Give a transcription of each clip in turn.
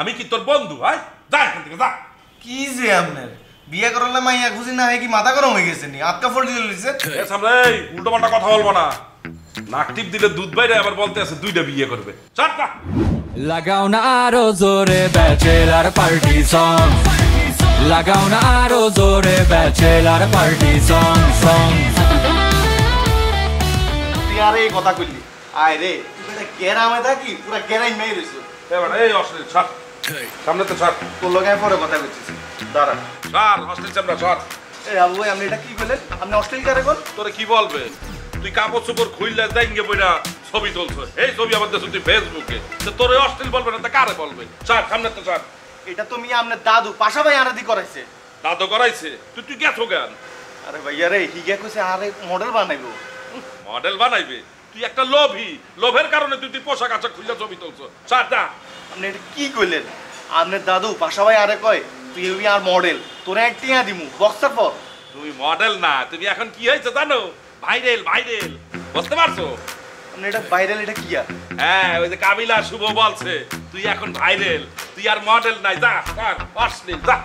আমি কি তোর বন্ধু? ভাই যা এখান থেকে যা। কি যে আপনার বিয়ে করলে মাইয়া খুঁজি না হয় কি মাথা গরম হয়ে গেছে নি? আটকা ফোর দিয়ে লইছে। সামনে উল্টো পাল্টা কথা বলবো না। নাক টিপ দিলে দুধ বাইরে আবার বলতে আছে দুইটা বিয়ে করবে। চারটা লাগাও না আরো জোরে ব্যাচেলার পার্টি সং, লাগাও না আরো জোরে ব্যাচেলার পার্টি সং সং। তুই আর এই কথা কইলি আয় রে তুই গেরামে থাকি পুরা গেরাই মেয়ে রইছো। এই অশ্লীল ছাড়, সামনে তো ছাড়। তোর লগে পরে কথা কইছিস দাঁড়া। ছাড় অশ্লীল চামড়া ছাড়। এই আবু ভাই আপনি এটা কি বলেন? আপনি অশ্লীল কারে কোন? তোরে কি বলবে? তুই কাপড় চোপড় খুইলা যাইঙ্গে বইরা ছবি তুলছ, এই ছবি আমাদের তুই ফেসবুকে, তো তোরে অশ্লীল বলবে না তা কারে বলবে? ছাড় সামনে তো ছাড়। এটা তো মিয়া আপনার দাদু পাশা ভাই আরাদি করাইছে। দাদু করাইছে? তুই গেছো কেন? আরে ভাইয়া রে হিগা কইছে আরে মডেল বানাইবো। মডেল বানাইবে? তুই একটা লোভী, লোভের কারণে তুই পোশাক আশাক খুইলা ছবি তুলছ। ছাড় যা। আপনি এটা কি কইলেন? আপনার দাদু পাশা ভাই আরে কয় তুই আর মডেল, তোরে এক টিয়া দিমু বক্সার পর। তুমি মডেল না, তুমি এখন কি হয়েছে জানো? ভাইরাল ভাইরাল, বুঝতে পারছো? আপনি এটা ভাইরাল এটা কি আর? হ্যাঁ ওই যে কাবিলা শুভ বলছে তুই এখন ভাইরাল, তুই আর মডেল নাই। যা ছাড় অশ্লীল যা।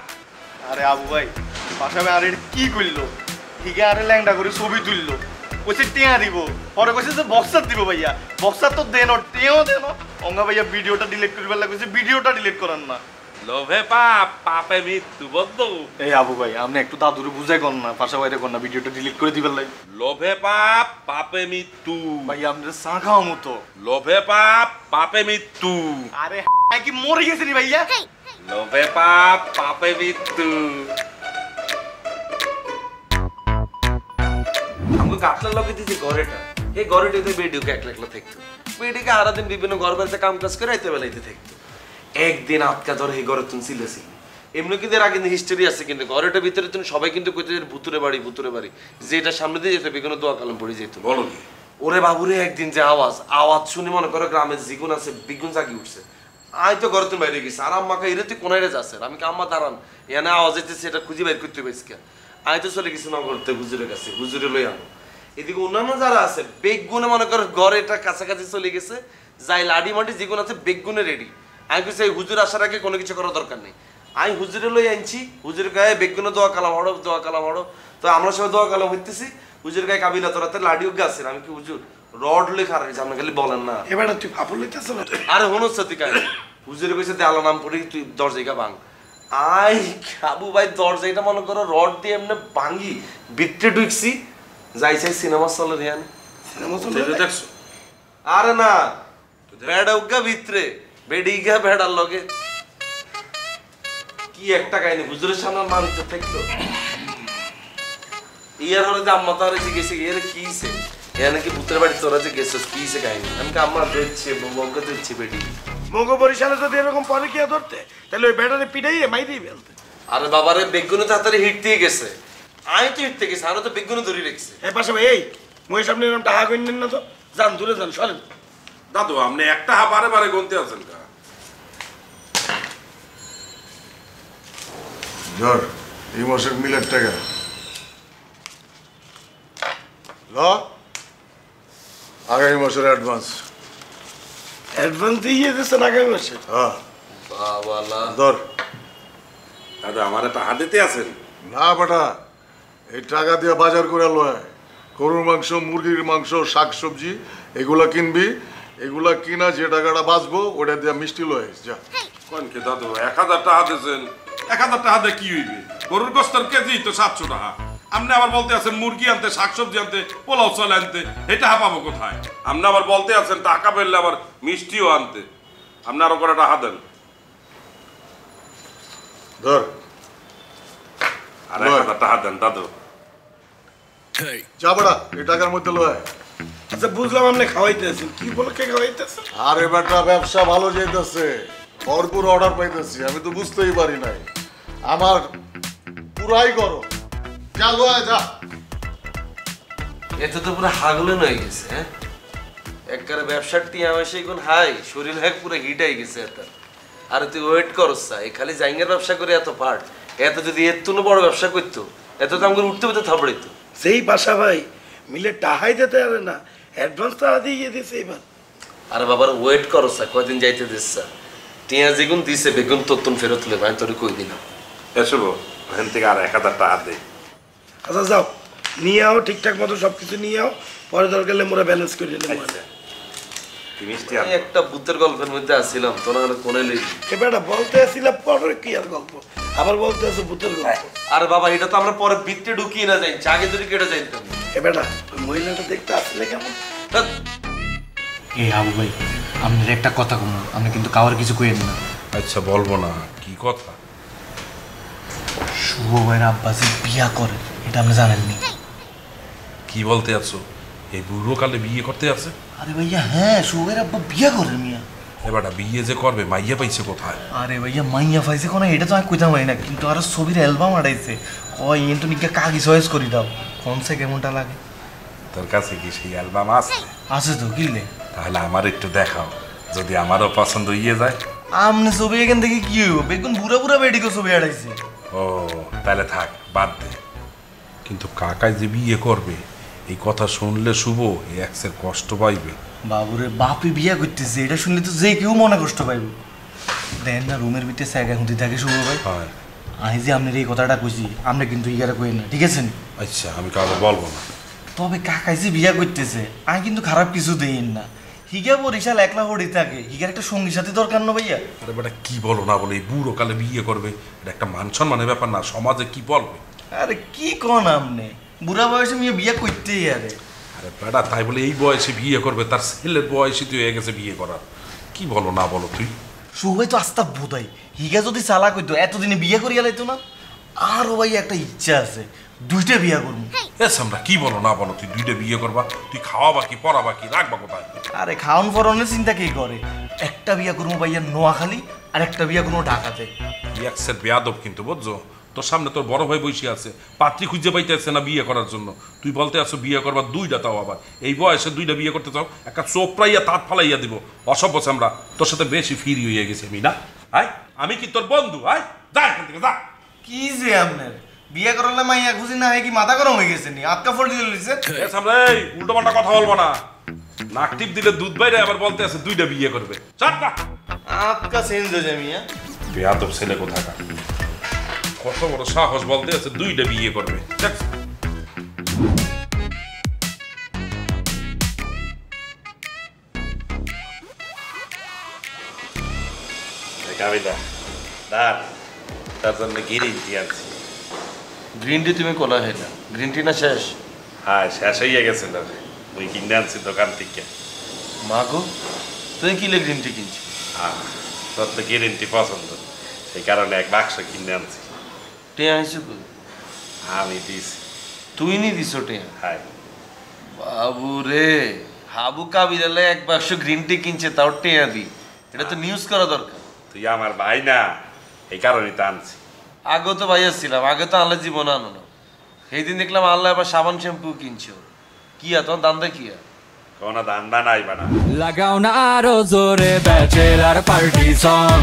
আরে আবু ভাই পাশা ভাই আরে কি কইলো? হিগা আরে ল্যাংডা করে ছবি তুললো, কইছে টিয়া দিব, পরে কইছে যে বক্সার দিব। ভাইয়া বক্সার তো দেন, টিয়াও দেন। অঙ্গা ভাইয়া ভিডিওটা ডিলিট করবার লাগছে, ভিডিওটা ডিলিট করেন না। লোভে পাপ পাপে মৃত্যু বন্ধু। এই আবু ভাই আপনি একটু দাদুরে বুঝাই কর না, পাশা ভাইরে কর না, ভিডিওটা ডিলিট করে দিবার লাগে। লোভে পাপ পাপে মৃত্যু। ভাই আপনার চা খাওয়া মতো। লোভে পাপ পাপে মৃত্যু। আরে কি মরে গেছে নি ভাইয়া? লোভে পাপ পাপে মৃত্যু। আমাকে কাটলার লগে দিয়েছি ঘরেটা, এই ঘরেটাতে বেডিওকে একলা একলা থাকতো। বেডিকে সারা দিন বিভিন্ন ঘর বাড়িতে কাম কাজ করে আইতে বেলাইতে থাকতো। একদিন আটকা ধরে এই ঘরে তুমি ছিলেছি। এমনি কিন্তু এর আগে হিস্টোরি আছে, কিন্তু ঘরেটার ভিতরে তুমি সবাই কিন্তু কইতে ভুতুরে বাড়ি ভুতুরে বাড়ি, যেটা সামনে দিয়ে যেতে বেগুনো দোয়া কালাম পড়ে যেত। বলো কি? ওরে বাবুরে একদিন যে আওয়াজ আওয়াজ শুনে মনে করো গ্রামের জিগুন আছে বিগুন জাগি উঠছে। আই তো ঘরে তুমি বাইরে গেছি, আর আম্মাকে এরে তুই কোনাইরে যাচ্ছে, আমি কি আম্মা দাঁড়ান এখানে আওয়াজ হইতেছে এটা খুঁজে বাইর করতে পারছি কে? আই তো চলে গেছি নগরতে হুজুরের কাছে, হুজুরে লই আনো। এদিকে অন্যান্য যারা আছে বেগুনে মনে করো ঘরে এটা কাছাকাছি চলে গেছে, যাই লাডি মাটি যেগুন আছে বেগুনে রেডি। আমি কইছি এই হুজুর আসার আগে কোনো কিছু করার দরকার নেই। আমি হুজুরে লই আনছি, হুজুরের গায়ে বেগুনে দোয়া কালাম হড়ো দোয়া কালাম হড়ো। তো আমরা সবাই দোয়া কালাম হইতেছি, হুজুরের গায়ে কাবিলা তোরাতে লাডিও গাছের। আমি কি হুজুর রড লেখা রয়েছে, আপনি খালি বলেন না। এবার তুই ফাপড় লইতেছ না? আরে হনুস তুই কাজ হুজুরে কইছে দেয়ালো নাম পড়ি তুই দরজাইকা ভাঙ। আই আবু ভাই দরজাইটা মনে করো রড দিয়ে এমনি ভাঙি ভিতরে ঢুকছি, যাইছে সিনেমা চলে রিয়ান। সিনেমা দেখছো? আরে না বেড়া উগা ভিতরে বেডিগা বেড়ার লগে কি একটা কাহিনী হুজুরের সামনে মানুষ থাকতো। ইয়ার হলে যে আম্মা তার গেছে এর কিছে এখানে কি ভূতের বাড়ি তোরা যে গেছিস কিছে কাহিনী? আমি আম্মা দেখছি বউকে দেখছি বেডি মগো বরিশালে যদি এরকম পরে কি ধরতে তাহলে ওই ব্যাটারে পিটাইয়ে মাইরেই ফেলতে। আরে বাবারে বেগুনে তাড়াতাড়ি হিট দিয়ে গেছে, আমি তো হিট থেকে আরো তো বেগুনে ধরে রেখেছে। এই পাশে ভাই এই মই সামনে এরকম টাকা কইনেন না তো, যান দূরে যান সরেন। দাদু আপনি একটা হা বারে বারে গুনতে আছেন কা? ধর এই মাসের মিলের টাকা ল, আগামী মাসের অ্যাডভান্স। অ্যাডভান্স দিয়ে দিচ্ছেন আগামী মাসে? হ্যাঁ বাবালা ধর। দাদু আমার টাকা দিতে আছেন? না বেটা, এই টাকা দিয়ে বাজার করে লয়, গরুর মাংস মুরগির মাংস শাকসবজি এগুলা কিনবি, এগুলা কিনা যে টাকাটা বাঁচবো ওটা দিয়ে মিষ্টি লয় যা। কোন কে দাদু 1000 টাকা দিয়েছেন? 1000 টাকা দিয়ে কি হইবে? গরুর গোস্তের কেজি তো 700 টাকা। আপনি আবার বলতে আছেন মুরগি আনতে, শাকসবজি আনতে, পোলাও চাল আনতে, এটা পাবো কোথায়? আপনি আবার বলতে আছেন টাকা পেলে আবার মিষ্টিও আনতে। আপনি আরো করে টাকা দেন। ধর আর 1000 টাকা দেন দাদু। যা বেটা এই টাকার মধ্যে লয়। আচ্ছা বুঝলাম আপনি খাওয়াইতেছেন, কি বলে কে খাওয়াইতেছেন? আরে বেটা ব্যবসা ভালো যেতেছে, ভরপুর অর্ডার পাইতেছি, আমি তো বুঝতেই পারি নাই। আমার পুরাই করো, যা লয় যা। এতে তো পুরো হাগলেন হয়ে গেছে। হ্যাঁ একবারে ব্যবসার টিয়া মাসে কোন হাই শরীর হ্যাক পুরো হিট হয়ে গেছে এত। আর তুই ওয়েট করস এই খালি জাইঙ্গের ব্যবসা করে এত পার্ট, এত যদি এর তুলো বড় ব্যবসা করতো এত তো আমাকে উঠতে পেতে থাপড়িত। সেই পাশা ভাই মিলে টাহাই দিতে পারে না, অ্যাডভান্স টাকা দিয়ে দিয়েছে এবার। আরে বাবার ওয়েট করস কয়দিন যাইতে দিস। টিয়া যেগুন দিছে বেগুন তোর ফেরত লেবে আমি তোরে কই দিলাম। এসো ওখান থেকে আর 1000 টাকা দে। আচ্ছা যাও নিয়ে আও, ঠিকঠাক মতো সব কিছু নিয়ে আও, পরে দরকার হলে মোরা ব্যালেন্স করে নিলাম। তুই মিষ্টি আমি একটা ভূতের গল্পের মধ্যে আসছিলাম, তোরা কোনে লই। এ বেটা বলতে আসছিলাম পরে কি আর গল্প, আবার বলতে আছে ভূতের গল্প। আরে বাবা এটা তো আমরা পরে ভিতরে ঢুকিয়ে না যাই, আগে যদি কেটে যাইতাম। এ বেটা ওই মহিলাটা দেখতে আসলে কেমন? এই আবু ভাই আপনার একটা কথা কম, আপনি কিন্তু কাউর কিছু কইেন না। আচ্ছা বলবো না, কি কথা? শুভ ভাইয়ের আব্বাসি বিয়া করে, এটা আপনি জানেননি? কি বলতে আছো? এই বুড়ো কালে বিয়ে করতে আছে? আরে ভাইয়া হ্যাঁ, শুভ ভাইয়ের আব্বা বিয়া করে মিয়া। এবারটা বিয়ে যে করবে মাইয়া পাইছে কোথায়? আরে ভাইয়া মাইয়া পাইছে কোন, এটা তো আমি কইতাম পারি না, কিন্তু আরো ছবির অ্যালবাম আড়াইছে। কয় এন্টু নিকে কাগি চয়েস করি দাও, কোনসে কেমনটা লাগে। তোর কাছে কি সেই অ্যালবাম আছে? আছে তো, কিনলে তাহলে আমার একটু দেখাও, যদি আমারও পছন্দ হইয়ে যায়। আমনে ছবি এখান থেকে কি হইব, বেগুন বুড়া বুড়া বেডিকে ছবি আড়াইছে। ও তাহলে থাক, বাদ দে। কিন্তু কাকাই যে বিয়ে করবে এই কথা শুনলে শুভ এই এক্সের কষ্ট পাইবে। বাবুরে বাপি বিয়া করতেছে, এটা শুনলে তো যে কেউ মনে কষ্ট পাইব। দেন না রুমের ভিতরে স্যাগা হুঁতি থাকে শুভ ভাই। হয় আমি যে আপনার এই কথাটা কইছি, আপনি কিন্তু ইয়ারা কইেন না, ঠিক আছে? আচ্ছা আমি কাউকে বলবো না। তবে কাকাই যে বিয়া করতেছে আমি কিন্তু খারাপ কিছু দেইন না। হিগা বরিশাল একলা হড়ি থাকে, হিগার একটা সঙ্গী সাথী দরকার না ভাইয়া। আরে বেটা কি বলো না বলে, এই বুড়ো কালে বিয়ে করবে, এটা একটা মান সম্মানের ব্যাপার না? সমাজে কি বলবে? আরে কি কন আপনি, বুড়া বয়সে মেয়ে বিয়ে করতেই আরে। আরে বেটা তাই বলে এই বয়সে বিয়ে করবে? তার ছেলের বয়সে তুই হয়ে গেছে বিয়ে করার। কি বলো না বলো তুই? সুভাই তো আস্তা বোধাই, হিগা যদি চালাক হইতো এতদিনে বিয়ে করিয়া লাইতো না। আরও ভাই একটা ইচ্ছা আছে, 2টা বিয়া করবো। আমরা কি বলো না বলো, তুই 2টা বিয়ে করবা? তুই খাওয়া বাকি পড়া বাকি রাখবা কোথায়? আরে খাওন ফরনের চিন্তা কে করে? একটা বিয়া করবো ভাইয়া নোয়াখালী, আর একটা বিয়া করবো ঢাকাতে। এক্সের বেয়াদব কিন্তু বুঝছো? তোর সামনে তোর বড় ভাই বসে আছে, পাত্রী খুঁজে পাইতেছে না বিয়ে করার জন্য, তুই বলতে আছো বিয়ে করবা 2টা, তাও আবার এই বয়সে 2টা বিয়ে করতে চাও? একটা চোপড়াইয়া তাঁত ফালাইয়া দিব। অসভ্য আমরা তোর সাথে বেশি ফিরি হয়ে গেছি আমি না। আয় আমি কি তোর বন্ধু? আয় যা এখান থেকে যা। কি যে আপনার বিয়ে করলে মাইয়া খুশি না হয় কি মাথা গরম হয়ে গেছে নি? আটকা ফোড় দিয়ে লিছে। আমরা এই উল্টো পাল্টা কথা বলবো না। নাক টিপ দিলে দুধ বাইরে, আবার বলতে আছে 2টা বিয়ে করবে। চল না, আটকা চেঞ্জ হয়ে যায় মিয়া। বেয়াদব ছেলে কোথাকার, কত বড় সাহস বলতে আছে 2টা বিয়ে করবে। তার জন্য গ্রিন টি আনছি। গ্রিন টি তুমি কোলা হইলা? গ্রিন টি না শেষ? হ্যাঁ শেষ হয়ে গেছিল, ওই কিনে আনছি দোকান থেকে। মা গো, তুই কিলে গ্রিন টি কিনছি? হ্যাঁ তোর তো গ্রিন টি পছন্দ, সেই কারণে 1 বাক্স কিনে আনছি। টিয়া আইসু কই? আমি দিছি। তুই নি দিছো টিয়া? হ্যাঁ। বাবু রে, হাবু কাবিরালে 1 বাক্স গ্রিন টি কিনছে, তাও টিয়া দি। এটা তো নিউজ করা দরকার। তুই আমার ভাই না, এই কারণেই তো আনছি। আগে তো ভাইয়া ছিলাম, আগে তো আল্লাহ জীবন আনো না। সেই দিন দেখলাম আল্লাহ আবার সাবান শ্যাম্পু কিনছো। কি তোমার দাম দেয় কি? কোনো ধান্দা নাই বানা। লাগাও না আরো জোরে ব্যাচেলার পার্টি সং,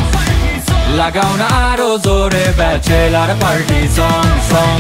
লাগাও না আরো জোরে ব্যাচেলার পার্টি সং।